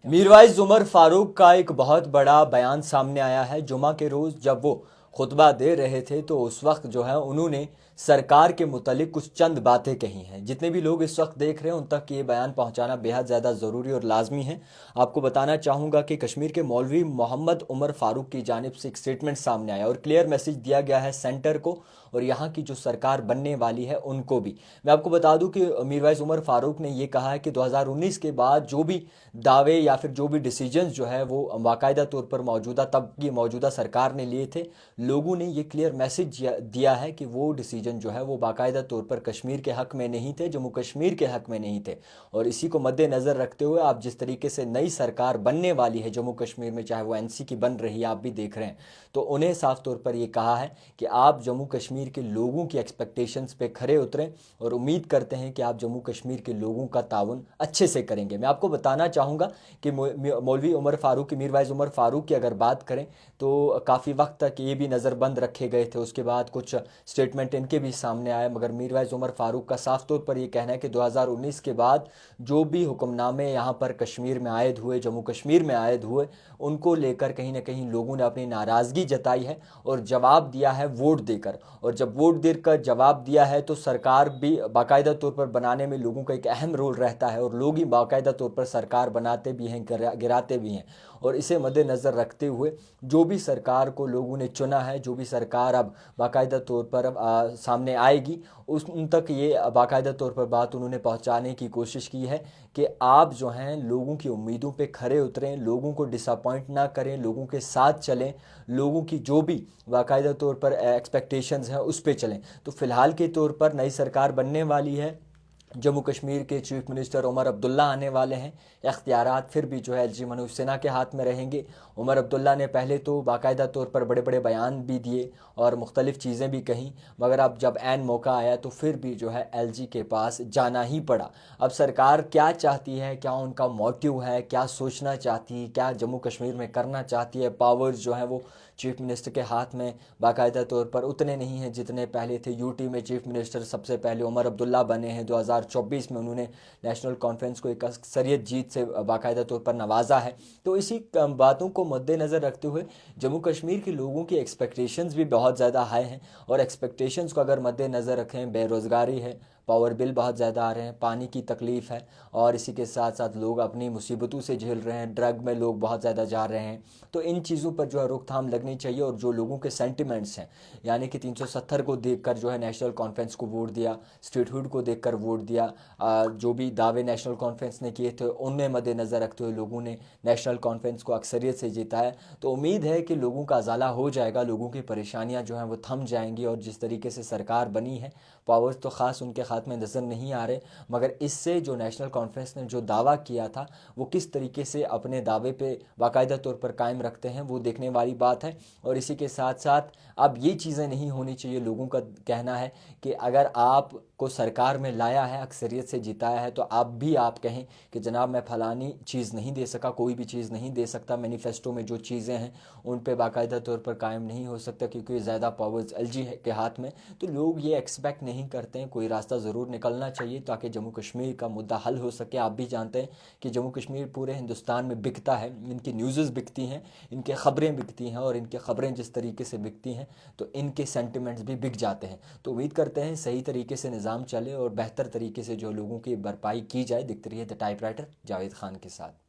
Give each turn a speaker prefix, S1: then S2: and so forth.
S1: मीरवाइज उमर फारूक का एक बहुत बड़ा बयान सामने आया है। जुमा के रोज़ जब वो खुतबा दे रहे थे तो उस वक्त जो है उन्होंने सरकार के मुतालिक कुछ चंद बातें कही हैं। जितने भी लोग इस वक्त देख रहे हैं उन तक ये बयान पहुंचाना बेहद ज़्यादा ज़रूरी और लाजमी है। आपको बताना चाहूँगा कि कश्मीर के मौलवी मोहम्मद उमर फारूक की जानिब से एक स्टेटमेंट सामने आया और क्लियर मैसेज दिया गया है सेंटर को और यहाँ की जो सरकार बनने वाली है उनको भी। मैं आपको बता दूं कि मीरवाइज उमर फारूक ने ये कहा है कि 2019 के बाद जो भी दावे या फिर जो भी डिसीजंस जो है वो बाकायदा तौर पर मौजूदा तब की मौजूदा सरकार ने लिए थे, लोगों ने ये क्लियर मैसेज दिया है कि वो डिसीजन जो है वो बाकायदा तौर पर कश्मीर के हक़ में नहीं थे, जम्मू कश्मीर के हक़ में नहीं थे। और इसी को मद्देनज़र रखते हुए आप जिस तरीके से नई सरकार बनने वाली है जम्मू कश्मीर में, चाहे वो एनसी की बन रही है, आप भी देख रहे हैं, तो उन्हें साफ तौर पर ये कहा है कि आप जम्मू कश्मीर के लोगों की एक्सपेक्टेशंस पे खरे उतरें और उम्मीद करते हैं कि आप जम्मू कश्मीर के लोगों का ताउन अच्छे से करेंगे। मैं आपको बताना चाहूँगा कि मौलवी उमर फारूक की, मीरवाइज उमर फारूक की अगर बात करें तो काफ़ी वक्त तक ये भी नज़रबंद रखे गए थे। उसके बाद कुछ स्टेटमेंट इनके भी सामने आए, मगर मीरवाइज उमर फारूक का साफ तौर पर ये कहना है कि 2019 के बाद जो भी हुक्मनामे यहाँ पर कश्मीर में आयद हुए, जम्मू कश्मीर में आयद हुए, उनको लेकर कहीं ना कहीं लोगों ने अपनी नाराज़गी जताई है और जवाब दिया है वोट देकर। और जब वोट देकर जवाब दिया है तो सरकार भी बाकायदा तौर पर बनाने में लोगों का एक अहम रोल रहता है और लोग ही बाकायदा तौर पर सरकार बनाते भी हैं, गिराते भी हैं। और इसे मद्देनज़र रखते हुए जो भी सरकार को लोगों ने चुना है, जो भी सरकार अब बाकायदा तौर पर अब सामने आएगी, उस उन तक ये बाकायदा तौर पर बात उन्होंने पहुंचाने की कोशिश की है कि आप जो हैं लोगों की उम्मीदों पे खरे उतरें, लोगों को डिसअपॉइंट ना करें, लोगों के साथ चलें, लोगों की जो भी बाकायदा तौर पर एक्सपेक्टेशंस हैं उस पे चलें। तो फ़िलहाल के तौर पर नई सरकार बनने वाली है, जम्मू कश्मीर के चीफ मिनिस्टर उमर अब्दुल्ला आने वाले हैं, इख्तियारात फिर भी जो है एलजी मनोज सिन्हा के हाथ में रहेंगे। उमर अब्दुल्ला ने पहले तो बाकायदा तौर पर बड़े बड़े बयान भी दिए और मुख्तलिफ़ चीज़ें भी कहीं, मगर अब जब ऐन मौका आया तो फिर भी जो है एलजी के पास जाना ही पड़ा। अब सरकार क्या चाहती है, क्या उनका मोटिव है, क्या सोचना चाहती है, क्या जम्मू कश्मीर में करना चाहती है, पावर्स जो है वो चीफ मिनिस्टर के हाथ में बाकायदा तौर पर उतने नहीं हैं जितने पहले थे। यूटी में चीफ मिनिस्टर सबसे पहले उमर अब्दुल्ला बने हैं, 2024 में उन्होंने नेशनल कॉन्फ्रेंस को एक अक्सरियत जीत से बाकायदा तौर पर नवाजा है। तो इसी बातों को मद्देनज़र रखते हुए जम्मू कश्मीर के लोगों की एक्सपेक्टेशंस भी बहुत ज़्यादा हाई हैं और एक्सपेक्टेशंस को अगर मद्देनज़र रखें, बेरोज़गारी है, पावर बिल बहुत ज़्यादा आ रहे हैं, पानी की तकलीफ़ है और इसी के साथ साथ लोग अपनी मुसीबतों से झेल रहे हैं, ड्रग में लोग बहुत ज़्यादा जा रहे हैं। तो इन चीज़ों पर जो है रोकथाम लगनी चाहिए और जो लोगों के सेंटिमेंट्स हैं, यानी कि 370 को देखकर जो है नेशनल कॉन्फ्रेंस को वोट दिया, स्टेटहुड को देखकर वोट दिया, जो भी दावे नेशनल कॉन्फ्रेंस ने किए थे उनमें मद्देनज़र रखते हुए लोगों ने नेशनल कॉन्फ्रेंस को अक्सरियत से जीता है। तो उम्मीद है कि लोगों का अजाला हो जाएगा, लोगों की परेशानियां जो हैं वो थम जाएंगी और जिस तरीके से सरकार बनी है, पावर्स तो ख़ास उनके हाथ में नज़र नहीं आ रहे, मगर इससे जो नेशनल कॉन्फ्रेंस ने जो दावा किया था वो किस तरीके से अपने दावे पे बाकायदा तौर पर कायम रखते हैं वो देखने वाली बात है। और इसी के साथ साथ अब ये चीज़ें नहीं होनी चाहिए। लोगों का कहना है कि अगर आप को सरकार में लाया है, अक्सरियत से जिताया है, तो आप कहें कि जनाब मैं फलानी चीज़ नहीं दे सका, कोई भी चीज़ नहीं दे सकता, मैनिफेस्टो में जो चीज़ें हैं उन पे बाकायदा तौर पर कायम नहीं हो सकता क्योंकि ज़्यादा पावर्स एलजी के हाथ में। तो लोग ये एक्सपेक्ट नहीं करते हैं, कोई रास्ता ज़रूर निकलना चाहिए ताकि जम्मू कश्मीर का मुद्दा हल हो सके। आप भी जानते हैं कि जम्मू कश्मीर पूरे हिंदुस्तान में बिकता है, इनकी न्यूज़ बिकती हैं, इनके ख़बरें बिकती हैं और इनके ख़बरें जिस तरीके से बिकती हैं तो इनके सेंटिमेंट्स भी बिक जाते हैं। तो उम्मीद करते हैं सही तरीके से निज़ाम चले और बेहतर तरीके से जो लोगों की भरपाई की जाए। दिखती रही है द टाइपराइटर जावेद खान के साथ।